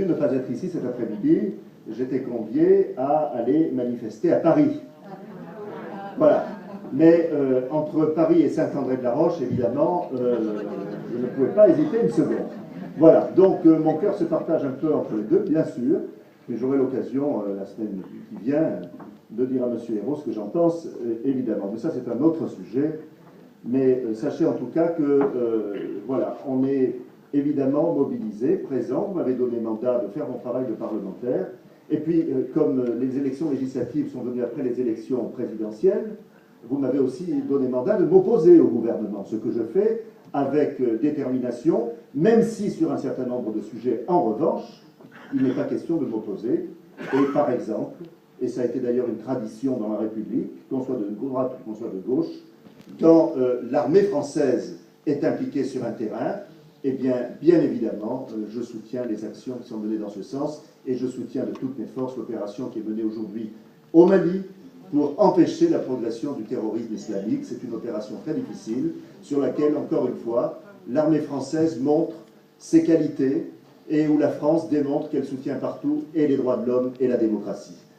dû ne pas être ici cet après-midi. J'étais convié à aller manifester à Paris. Voilà. Mais entre Paris et Saint-André-de-la-Roche, évidemment, je ne pouvais pas hésiter une seconde. Voilà. Donc mon cœur se partage un peu entre les deux, bien sûr. Mais j'aurai l'occasion, la semaine qui vient, de dire à M. Hérault ce que j'en pense, évidemment. Mais ça, c'est un autre sujet. Mais sachez en tout cas que, voilà, on est évidemment mobilisé, présent. Vous m'avez donné mandat de faire mon travail de parlementaire. Et puis, comme les élections législatives sont venues après les élections présidentielles, vous m'avez aussi donné mandat de m'opposer au gouvernement, ce que je fais avec détermination, même si sur un certain nombre de sujets, en revanche, il n'est pas question de m'opposer. Et par exemple, et ça a été d'ailleurs une tradition dans la République, qu'on soit de droite ou qu'on soit de gauche, quand l'armée française est impliquée sur un terrain, eh bien évidemment, je soutiens les actions qui sont menées dans ce sens et je soutiens de toutes mes forces l'opération qui est menée aujourd'hui au Mali pour empêcher la progression du terrorisme islamique. C'est une opération très difficile sur laquelle, encore une fois, l'armée française montre ses qualités et où la France démontre qu'elle soutient partout et les droits de l'homme et la démocratie.